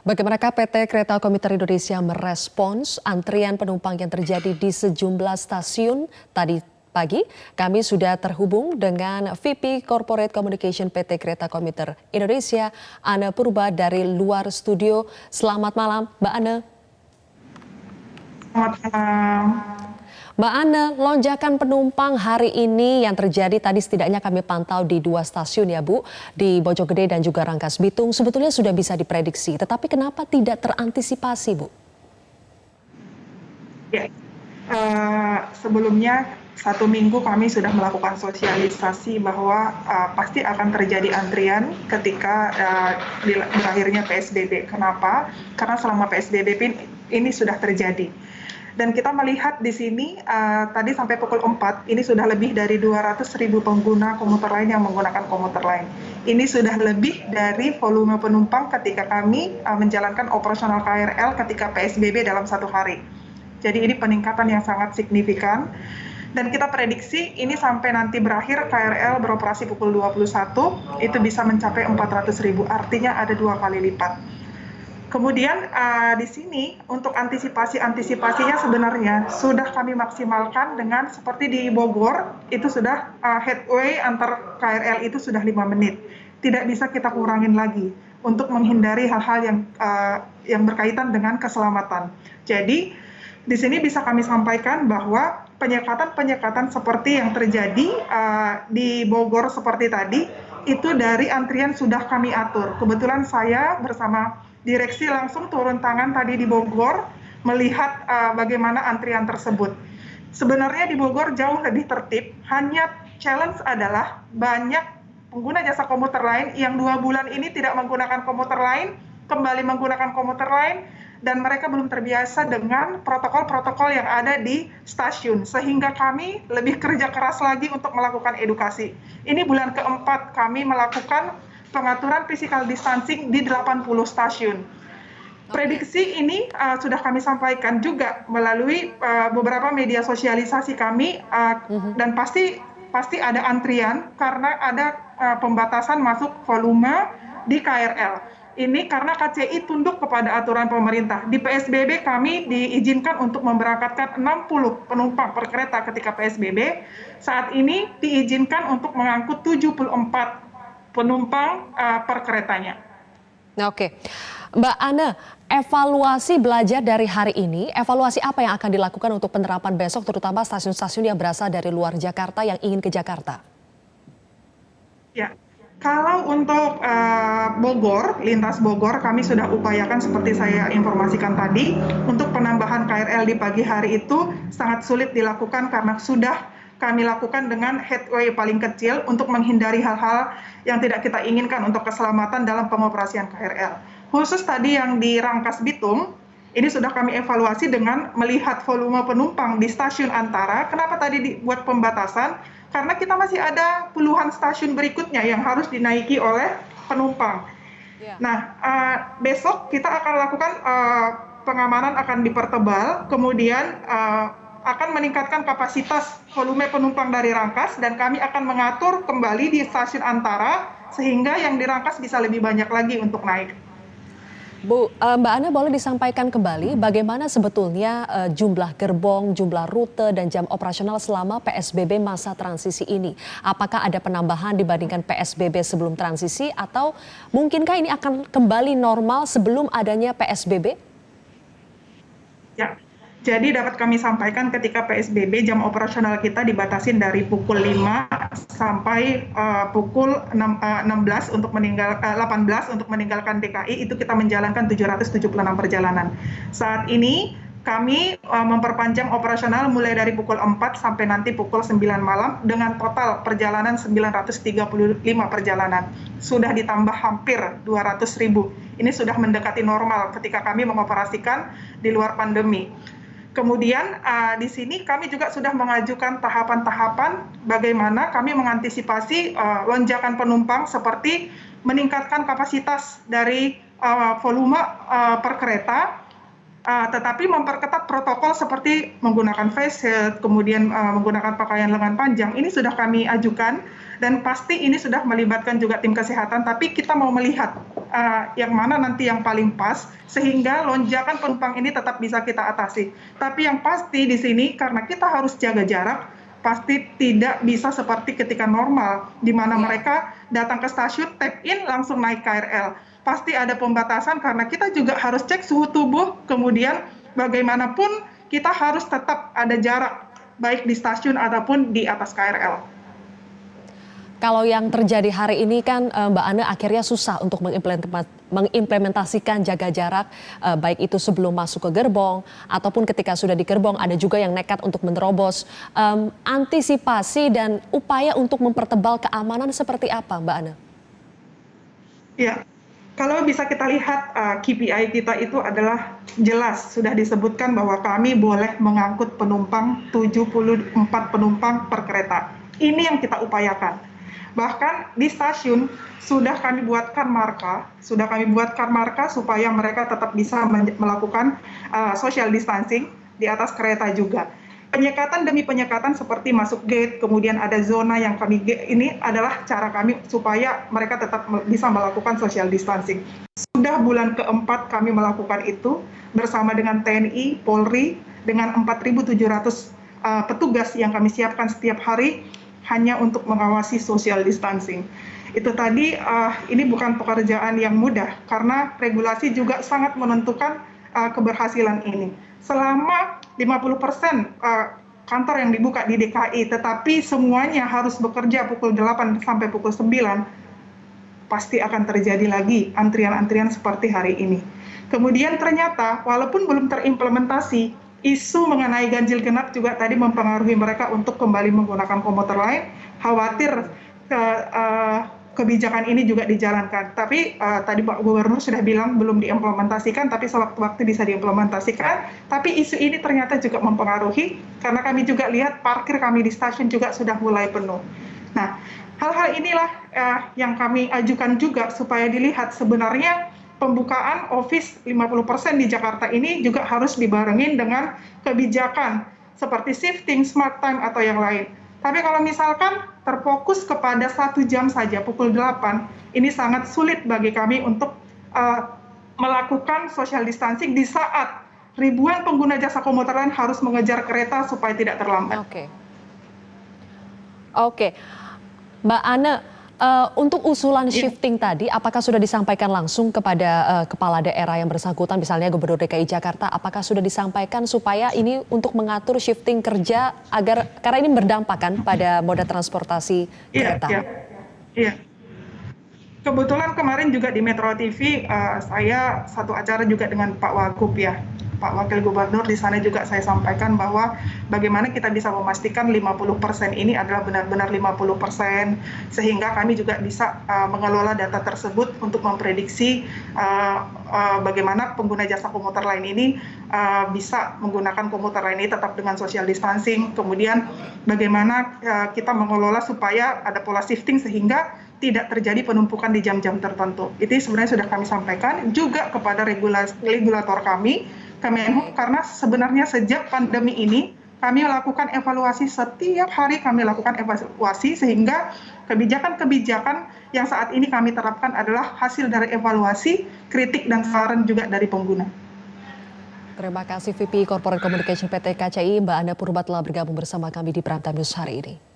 Bagaimana PT Kereta Komuter Indonesia merespons antrian penumpang yang terjadi di sejumlah stasiun tadi pagi? Kami sudah terhubung dengan VP Corporate Communication PT Kereta Komuter Indonesia, Anne Purba dari luar studio. Selamat malam, Mbak Anne. Selamat malam. Mbak Anne, lonjakan penumpang hari ini yang terjadi tadi setidaknya kami pantau di 2 stasiun ya Bu, di Bojonggede dan juga Rangkas Bitung, sebetulnya sudah bisa diprediksi, tetapi kenapa tidak terantisipasi Bu? Ya, sebelumnya 1 minggu kami sudah melakukan sosialisasi bahwa pasti akan terjadi antrian ketika berakhirnya PSBB. Kenapa? Karena selama PSBB ini sudah terjadi. Dan kita melihat di sini tadi sampai pukul 4 ini sudah lebih dari 200.000 pengguna komuter lain yang menggunakan komuter lain. Ini sudah lebih dari volume penumpang ketika kami menjalankan operasional KRL ketika PSBB dalam 1 hari. Jadi ini peningkatan yang sangat signifikan. Dan kita prediksi ini sampai nanti berakhir KRL beroperasi pukul 21 itu bisa mencapai 400.000, artinya ada 2 kali lipat. Kemudian di sini untuk antisipasinya sebenarnya sudah kami maksimalkan dengan seperti di Bogor itu sudah headway antar KRL itu sudah 5 menit. Tidak bisa kita kurangin lagi untuk menghindari hal-hal yang berkaitan dengan keselamatan. Jadi di sini bisa kami sampaikan bahwa penyekatan seperti yang terjadi di Bogor seperti tadi itu dari antrian sudah kami atur. Kebetulan saya bersama direksi langsung turun tangan tadi di Bogor melihat bagaimana antrian tersebut. Sebenarnya di Bogor jauh lebih tertib, hanya challenge adalah banyak pengguna jasa komuter lain yang 2 bulan ini tidak menggunakan komuter lain, kembali menggunakan komuter lain, dan mereka belum terbiasa dengan protokol-protokol yang ada di stasiun, sehingga kami lebih kerja keras lagi untuk melakukan edukasi. Ini bulan keempat kami melakukan pengaturan physical distancing di 80 stasiun. Prediksi ini sudah kami sampaikan juga melalui beberapa media sosialisasi kami dan pasti ada antrian karena ada pembatasan masuk volume di KRL. Ini karena KCI tunduk kepada aturan pemerintah. Di PSBB kami diizinkan untuk memberangkatkan 60 penumpang per kereta ketika PSBB. Saat ini diizinkan untuk mengangkut 74 penumpang per keretanya. Oke, Mbak Anne, evaluasi belajar dari hari ini, evaluasi apa yang akan dilakukan untuk penerapan besok, terutama stasiun-stasiun yang berasal dari luar Jakarta yang ingin ke Jakarta? Ya, kalau untuk Bogor, lintas Bogor, kami sudah upayakan seperti saya informasikan tadi, untuk penambahan KRL di pagi hari itu sangat sulit dilakukan karena sudah kami lakukan dengan headway paling kecil untuk menghindari hal-hal yang tidak kita inginkan untuk keselamatan dalam pengoperasian KRL. Khusus tadi yang di Rangkas Bitung, ini sudah kami evaluasi dengan melihat volume penumpang di stasiun antara. Kenapa tadi dibuat pembatasan? Karena kita masih ada puluhan stasiun berikutnya yang harus dinaiki oleh penumpang. Nah, besok kita akan lakukan pengamanan akan dipertebal, kemudian akan meningkatkan kapasitas volume penumpang dari Rangkas dan kami akan mengatur kembali di stasiun antara sehingga yang di Rangkas bisa lebih banyak lagi untuk naik. Bu, Mbak Anne boleh disampaikan kembali bagaimana sebetulnya jumlah gerbong, jumlah rute dan jam operasional selama PSBB masa transisi ini? Apakah ada penambahan dibandingkan PSBB sebelum transisi atau mungkinkah ini akan kembali normal sebelum adanya PSBB? Ya. Jadi dapat kami sampaikan ketika PSBB jam operasional kita dibatasin dari pukul 5 sampai pukul 18 untuk 18 untuk meninggalkan DKI, itu kita menjalankan 776 perjalanan. Saat ini kami memperpanjang operasional mulai dari pukul 4 sampai nanti pukul 9 malam dengan total perjalanan 935 perjalanan. Sudah ditambah hampir 200.000. Ini sudah mendekati normal ketika kami mengoperasikan di luar pandemi. Kemudian di sini kami juga sudah mengajukan tahapan-tahapan bagaimana kami mengantisipasi lonjakan penumpang seperti meningkatkan kapasitas dari volume per kereta, tetapi memperketat protokol seperti menggunakan face shield, kemudian menggunakan pakaian lengan panjang, ini sudah kami ajukan dan pasti ini sudah melibatkan juga tim kesehatan, tapi kita mau melihat yang mana nanti yang paling pas sehingga lonjakan penumpang ini tetap bisa kita atasi. Tapi yang pasti di sini karena kita harus jaga jarak, pasti tidak bisa seperti ketika normal, di mana mereka datang ke stasiun, tap in, langsung naik KRL. Pasti ada pembatasan karena kita juga harus cek suhu tubuh, kemudian bagaimanapun kita harus tetap ada jarak, baik di stasiun ataupun di atas KRL. Kalau yang terjadi hari ini kan Mbak Ane akhirnya susah untuk mengimplementasikan jaga jarak, baik itu sebelum masuk ke gerbong ataupun ketika sudah di gerbong, ada juga yang nekat untuk menerobos. Antisipasi dan upaya untuk mempertebal keamanan seperti apa Mbak Ane? Ya, kalau bisa kita lihat KPI kita itu adalah jelas sudah disebutkan bahwa kami boleh mengangkut penumpang 74 penumpang per kereta. Ini yang kita upayakan. Bahkan di stasiun sudah kami buatkan marka supaya mereka tetap bisa melakukan social distancing di atas kereta juga. Penyekatan demi penyekatan seperti masuk gate, kemudian ada zona yang kami ini adalah cara kami supaya mereka tetap bisa melakukan social distancing. Sudah bulan keempat kami melakukan itu bersama dengan TNI, Polri, dengan 4.700 petugas yang kami siapkan setiap hari hanya untuk mengawasi social distancing. Itu tadi ini bukan pekerjaan yang mudah karena regulasi juga sangat menentukan keberhasilan ini. Selama 50% kantor yang dibuka di DKI, tetapi semuanya harus bekerja pukul 8 sampai pukul 9, pasti akan terjadi lagi antrian-antrian seperti hari ini. Kemudian ternyata walaupun belum terimplementasi, isu mengenai ganjil genap juga tadi mempengaruhi mereka untuk kembali menggunakan komuter lain, khawatir kebijakan ini juga dijalankan. Tapi tadi Pak Gubernur sudah bilang belum diimplementasikan, tapi sewaktu-waktu bisa diimplementasikan. Tapi isu ini ternyata juga mempengaruhi, karena kami juga lihat parkir kami di stasiun juga sudah mulai penuh. Nah, hal-hal inilah yang kami ajukan juga supaya dilihat sebenarnya pembukaan office 50% di Jakarta ini juga harus dibarengin dengan kebijakan seperti shifting, smart time, atau yang lain. Tapi kalau misalkan terfokus kepada 1 jam saja, pukul 8, ini sangat sulit bagi kami untuk melakukan social distancing di saat ribuan pengguna jasa komuter lain harus mengejar kereta supaya tidak terlambat. Oke. Mbak Ane, untuk usulan shifting tadi, apakah sudah disampaikan langsung kepada kepala daerah yang bersangkutan, misalnya Gubernur DKI Jakarta, apakah sudah disampaikan supaya ini untuk mengatur shifting kerja karena ini berdampak kan pada moda transportasi kereta? Iya. Kebetulan kemarin juga di Metro TV saya satu acara juga dengan Pak Wagub ya. Pak Wakil Gubernur di sana juga saya sampaikan bahwa bagaimana kita bisa memastikan 50% ini adalah benar-benar 50%, sehingga kami juga bisa mengelola data tersebut untuk memprediksi bagaimana pengguna jasa komuter lain ini bisa menggunakan komuter lain ini tetap dengan social distancing, kemudian bagaimana kita mengelola supaya ada pola shifting sehingga tidak terjadi penumpukan di jam-jam tertentu. Itu sebenarnya sudah kami sampaikan juga kepada regulator kami, Kemenhub, karena sebenarnya sejak pandemi ini kami lakukan evaluasi, setiap hari kami lakukan evaluasi, sehingga kebijakan-kebijakan yang saat ini kami terapkan adalah hasil dari evaluasi, kritik, dan saran juga dari pengguna. Terima kasih VP Corporate Communication PT KCI, Mbak Ane Purba telah bergabung bersama kami di Prime Time News hari ini.